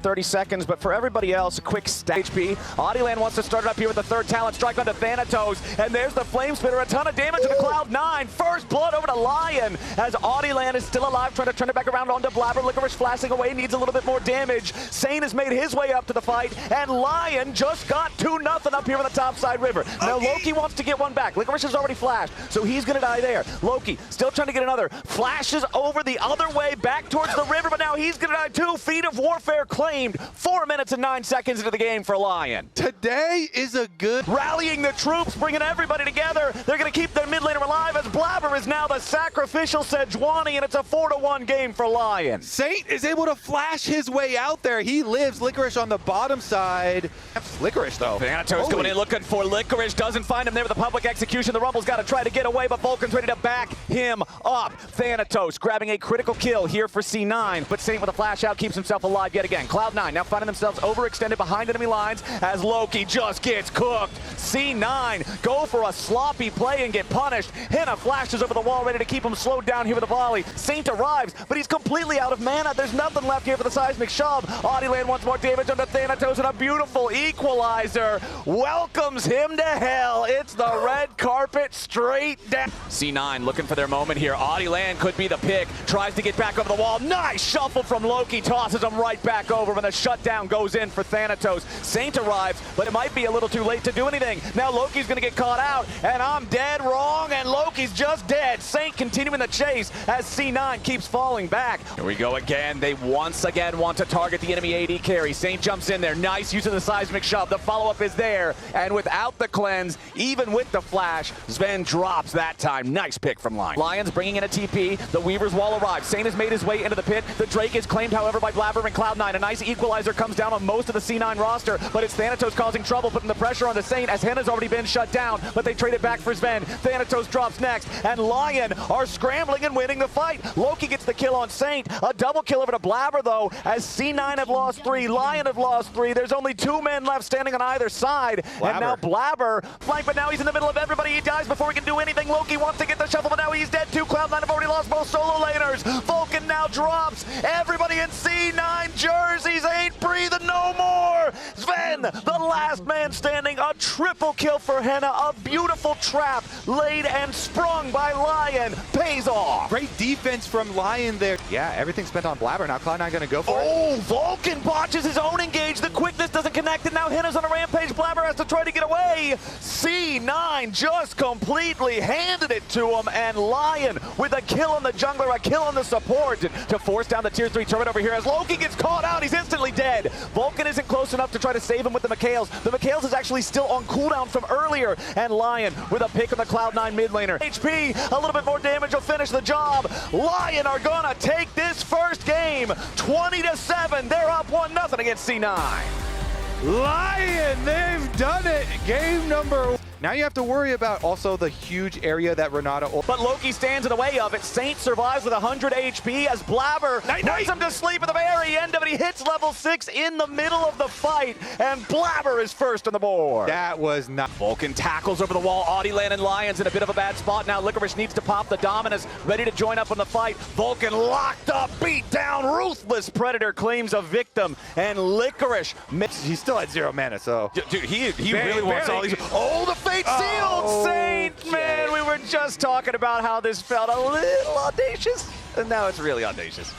30 seconds, but for everybody else, a quick stat. HP. Audieland wants to start it up here with the third talent strike onto Thanatos, and there's the Flame Spitter, a ton of damage to the Cloud9. First blood over to Lyon, as Audieland is still alive, trying to turn it back around onto Blabber. Licorice flashing away, needs a little bit more damage. Sane has made his way up to the fight, and Lyon just got 2-0 up here on the topside river. Now Loki wants to get one back. Licorice has already flashed, so he's gonna die there. Loki still trying to get another. Flashes over the other way, back towards the river, but now he's gonna die too. Feet of Warfare claimed. 4 minutes and 9 seconds into the game for Lyon. Today is a good... Rallying the troops, bringing everybody together. They're gonna keep their mid laner alive as Blabber is now the sacrificial Sejuani, and it's a 4-1 game for Lyon. Saint is able to flash his way out there. He lives. Licorice on the bottom side. Licorice, though. Thanatos going in looking for Licorice. Doesn't find him there with the public execution. The Rumble's got to try to get away, but Vulcan's ready to back him up. Thanatos grabbing a critical kill here for C9, but Saint with a flash out keeps himself alive yet again. Cloud9 now finding themselves overextended behind enemy lines as Loki just gets cooked. C9 go for a sloppy play and get punished. Henna flashes over the wall, ready to keep him slowed down here with a volley. Saint arrives, but he's completely out of mana. There's nothing left here for the seismic shove. Audieland wants more damage onto Thanatos, and a beautiful equalizer welcomes him to hell. It's the red carpet straight down. C9 looking for their moment here. Audieland could be the pick. Tries to get back over the wall. Nice shuffle from Loki. Tosses him right back over when the shutdown goes in for Thanatos. Saint arrives, but it might be a little too late to do anything. Now Loki's going to get caught out, and I'm dead wrong, and Loki's just dead. Saint continuing the chase as C9 keeps falling back. Here we go again. They once again want to target the enemy AD carry. Saint jumps in there. Nice use of the seismic shove. The follow-up is there, and without the cleanse, even with the flash, Sven drops that time. Nice pick from Lyon. Lyon's bringing in a TP. The Weaver's Wall arrives. Saint has made his way into the pit. The Drake is claimed, however, by Blabber and Cloud9. A nice equalizer comes down on most of the C9 roster, but it's Thanatos causing trouble, putting the pressure on the Saint as Henna's already been shut down, but they trade it back for Sven. Thanatos drops next, and Lyon are scrambling and winning the fight. Loki gets the kill on Saint. A double kill over to Blabber, though, as C9 have lost 3, Lyon have lost 3. There's only 2 men left standing on either side, and now Blabber flank, but now he's in the middle of everybody. He dies before he can do anything. Loki wants to get the shuffle, but now he's dead too. Cloud9 have already lost both solo laners. Vulcan now drops. Everybody in C9 jerseys ain't breathing no more. Sven, the last man standing. A triple kill for Henna. A beautiful trap laid and sprung by Lyon. Pays off. Great defense from Lyon there. Yeah, everything spent on Blabber. Now Cloud9 going to go for it. Oh, Vulcan botches his own engage. The quickness doesn't connect, and now Henna's on a rampage. Blabber has to try to get away. C9 just completely handed it to him, and Lyon with a kill on the jungler, a kill on the support to force down the tier 3 turret over here as Loki gets caught out. He's instantly dead. Vulcan isn't close enough to try to save him with the Mikhails. The Mikhails is actually still on cooldown from earlier, and Lyon with a pick on the Cloud9 mid laner. HP, a little bit more damage will finish the job. Lyon are gonna take this first game 20-7. They're up 1-0 against C9. Lyon, they've done it. Game number... Now you have to worry about also the huge area that Renata... But Loki stands in the way of it. Saint survives with 100 HP as Blabber puts him to sleep at the very end of it. He hits level 6 in the middle of the fight, and Blabber is first on the board. That was not... Vulcan tackles over the wall. Audieland and Lyon's in a bit of a bad spot now. Licorice needs to pop the Dominus, ready to join up on the fight. Vulcan locked up, beat down, ruthless Predator claims a victim, and Licorice... He's still at 0 mana, so... Dude, he really wants all these... Oh, the fate sealed! Saint, man, we were just talking about how this felt a little audacious, and now it's really audacious.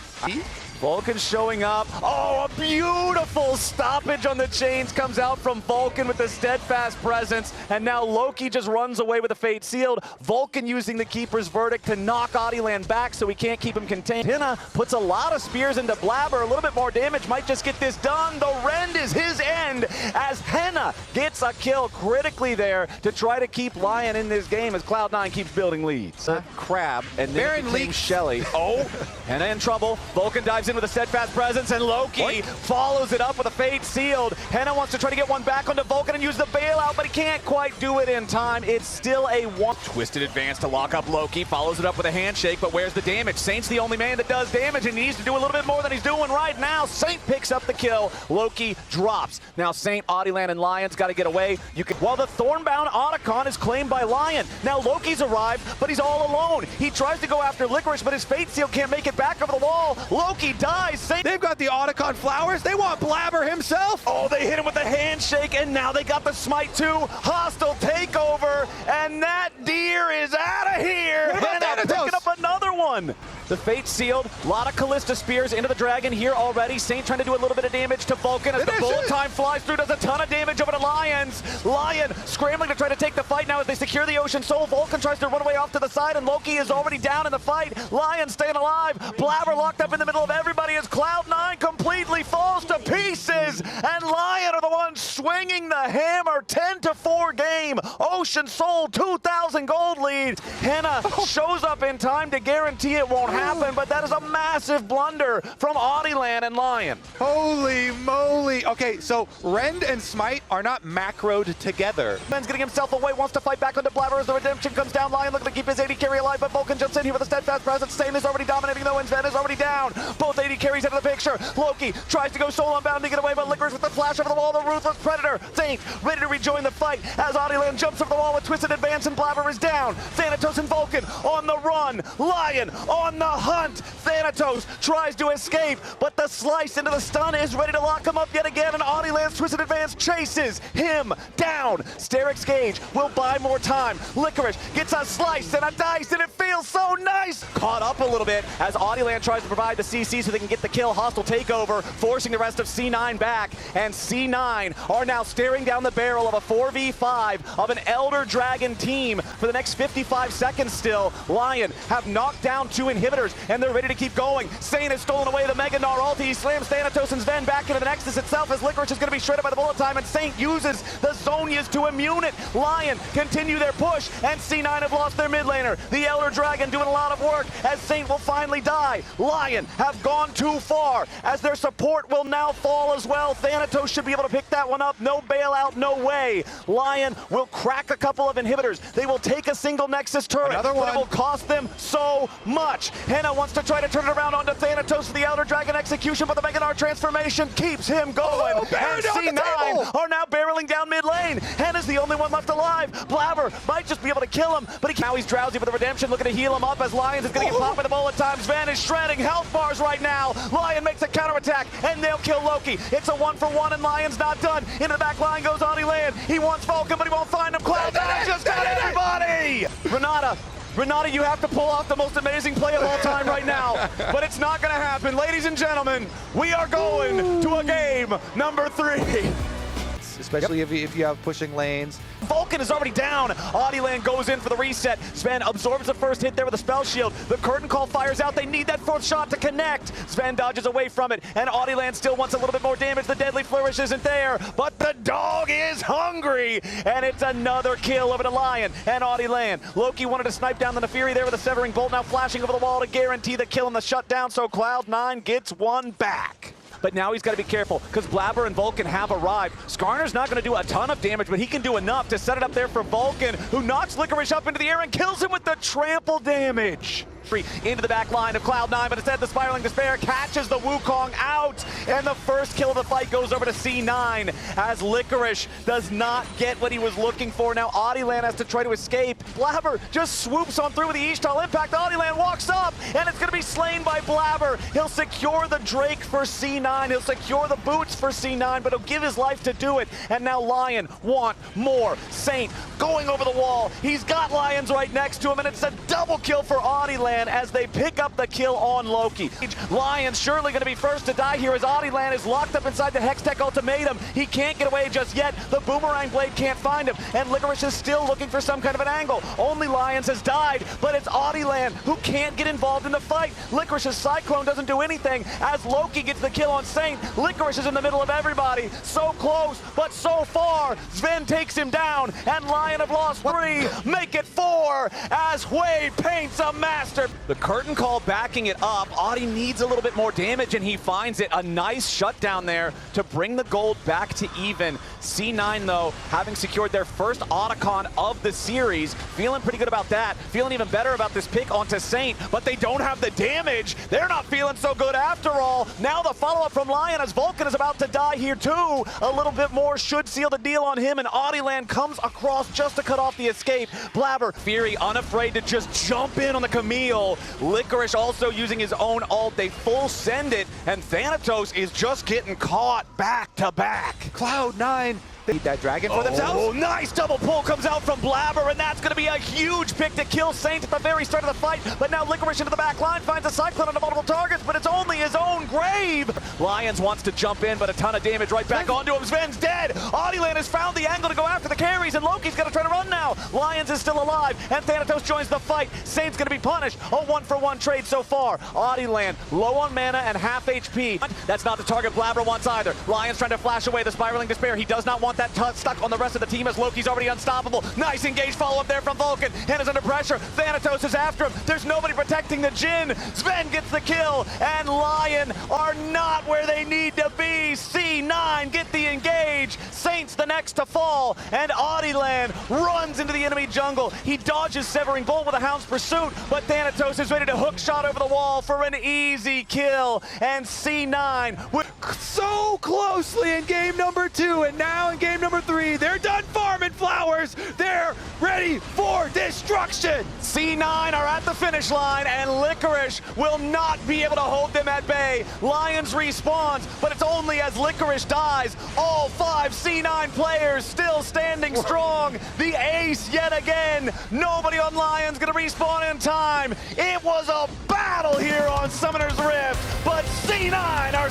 Vulcan showing up. Oh, a beautiful stoppage on the chains comes out from Vulcan with the steadfast presence, and now Loki just runs away with the fate sealed. Vulcan using the Keeper's Verdict to knock Audieland back so he can't keep him contained. Henna puts a lot of spears into Blabber. A little bit more damage might just get this done. The rend is his end as Henna gets a kill critically there to try to keep Lyon in this game as Cloud9 keeps building leads. Crab, and then leaks Shelly. Oh, Henna in trouble. Vulcan dives in with a steadfast presence, and Loki follows it up with with a fade sealed. Henna wants to try to get one back onto Vulcan and use the bailout, but he can't quite do it in time. It's still a one. Twisted advance to lock up Loki, follows it up with a handshake, but where's the damage? Saint's the only man that does damage, and he needs to do a little bit more than he's doing right now. Saint picks up the kill. Loki drops. Now Saint, Audieland, and Lyon's got to get away. While the Thornbound Otacon is claimed by Lyon. Now Loki's arrived, but he's all alone. He tries to go after Licorice, but his Fate Seal can't make it back over the wall. Loki dies. Saint. They've got the Otacon flowers. They want Blabber himself. Oh, they hit him with a handshake, and now they got the smite too. Hostile takeover, and that deer is out of here. And I'm picking up another one. The Fate sealed. A lot of Callista spears into the dragon here already. Saint trying to do a little bit of damage to Vulcan as the bullet time flies through. Does a ton of damage over to Lions. Lyon scrambling to try to take the fight now as they secure the Ocean Soul. Vulcan tries to run away off to the side, and Loki is already down in the fight. Lyon staying alive. Blabber locked up in the middle of everybody as Cloud9 completely falls to pieces. And Lyon are the ones swinging the hammer. 10-4 game. Ocean Soul 2,000 gold lead. Henna shows up in time to guarantee it won't happen, but that is a massive blunder from Audieland and Lyon. Holy moly. Okay, so Rend and Smite are not macroed together. Ben's getting himself away, wants to fight back onto Blabber as the redemption comes down. Lyon looking to keep his AD carry alive, but Vulcan jumps in here with a steadfast presence. Saint is already dominating though, and Sven is already down. Both AD carries out of the picture. Loki tries to go solo unbound to get away, but Licorice with the flash over the wall, the ruthless predator. Saint ready to rejoin the fight as Audieland jumps over the wall with twisted advance, and Blabber is down. Thanatos and Vulcan on the run. Lyon on the hunt. Thanatos tries to escape, but the slice into the stun is ready to lock him up yet again, and Audieland's twisted advance chases him down. Sterix Gage will buy more time. Licorice gets a slice and a dice, and it feels so nice. Caught up a little bit as Audieland tries to provide the CC so they can get the kill. Hostile takeover, forcing the rest of C9 back, and C9 are now staring down the barrel of a 4v5 of an Elder Dragon team for the next 55 seconds still. Lyon have knocked down 2 inhibitors, and they're ready to keep going. Saint has stolen away the Mega Gnar ulti. He slams Thanatos and Sven back into the Nexus itself as Licorice is going to be shredded by the bullet time, and Saint uses the Zonias to immune it. Lyon continue their push, and C9 have lost their mid laner. The Elder Dragon doing a lot of work as Saint will finally die. Lyon have gone too far as their support will now fall as well. Thanatos should be able to pick that one up. No bailout, no way. Lyon will crack a couple of inhibitors. They will take a single Nexus turret, but it will cost them so much. Henna wants to try to turn it around onto Thanatos for the Elder Dragon execution, but the Mega Gnar transformation keeps him going. And C9 are now barreling down mid lane. Henna's the only one left alive. Blabber might just be able to kill him, but now he's drowsy for the redemption, looking to heal him up as Lions is going to get popped by the bullet time. Sven is shredding health bars right now. Lyon makes a counterattack, and they'll kill Loki. It's a 1-for-1, and Lyon's not done. Into the back line goes Audieland. He wants Vulcan, but he won't find him. Cloud9 just got everybody! Renata, you have to pull off the most amazing play of all time right now, but it's not going to happen. Ladies and gentlemen, we are going to a game number 3. Especially if you have pushing lanes. Vulcan is already down. Audieland goes in for the reset. Sven absorbs the first hit there with a spell shield. The curtain call fires out. They need that 4th shot to connect. Sven dodges away from it, and Audieland still wants a little bit more damage. The deadly flourish isn't there, but the dog is hungry, and it's another kill over to Lyon and Audieland. Loki wanted to snipe down the Nefiri there with a severing bolt, now flashing over the wall to guarantee the kill and the shutdown, so Cloud9 gets one back. But now he's got to be careful because Blabber and Vulcan have arrived. Skarner's not going to do a ton of damage, but he can do enough to set it up there for Vulcan, who knocks Licorice up into the air and kills him with the trample damage. Into the back line of Cloud9, but instead the Spiraling Despair catches the Wukong out, and the first kill of the fight goes over to C9 as Licorice does not get what he was looking for. Now Audieland has to try to escape. Blabber just swoops on through with the Ishtal impact. Audieland walks up, and it's going to be slain by Blabber. He'll secure the Drake for C9. He'll secure the boots for C9, but he'll give his life to do it. And now Lyon want more. Saint going over the wall. He's got Lions right next to him, and it's a double kill for Audieland as they pick up the kill on Loki. Lyon's surely going to be first to die here as Audieland is locked up inside the Hextech ultimatum. He can't get away just yet. The Boomerang Blade can't find him, and Licorice is still looking for some kind of an angle. Only Lyons has died, but it's Audieland who can't get involved in the fight. Licorice's Cyclone doesn't do anything as Loki gets the kill on Saint. Licorice is in the middle of everybody. So close, but so far. Sven takes him down, and Lyon have lost 3. Make it 4 as Wade paints a master pressure. The curtain call backing it up. Audi needs a little bit more damage, and he finds it. A nice shutdown there to bring the gold back to even. C9, though, having secured their first Otacon of the series, feeling pretty good about that. Feeling even better about this pick onto Saint, but they don't have the damage. They're not feeling so good after all. Now the follow-up from Lyon as Vulcan is about to die here too. A little bit more should seal the deal on him, and Audieland comes across just to cut off the escape. Blabber, Fury unafraid to just jump in on the Camille. Licorice also using his own ult. They full send it, and Thanatos is just getting caught back to back. Cloud9, they need that dragon for themselves. Oh, nice double pull comes out from Blabber, and that's going to be a huge pick to kill Saint at the very start of the fight. But now Licorice into the back line, finds a Cyclone onto multiple targets, but it's only his own grave. Lions wants to jump in, but a ton of damage right back onto him. Sven's dead. Audieland has found the angle to go after the carries, and Loki's going to try to run now. Lions is still alive, and Thanatos joins the fight. Saint's going to be punished. A 1-for-1 trade so far. Audieland low on mana and half HP. That's not the target Blabber wants either. Lions trying to flash away the Spiraling Despair. He does not want that stuck on the rest of the team as Loki's already unstoppable. Nice engaged follow-up there from Vulcan. And is under pressure. Thanatos is after him. There's nobody protecting the Jhin. Sven gets the kill, and Lion are not where they need to be. C9 get the engage. Saint's the next to fall, and Audieland runs into the enemy jungle. He dodges Severing Bolt with a Hound's Pursuit, but Thanatos is ready to hook shot over the wall for an easy kill. And C9 with So closely in game number 2, and now in game number 3, they're done farming flowers. They're ready for destruction. C9 are at the finish line, and Licorice will not be able to hold them at bay. Lions respawns, but it's only as Licorice dies. All 5 C9 players still standing strong. The ace yet again. Nobody on Lions gonna respawn in time. It was a battle here on Summoner's Rift, but C9 are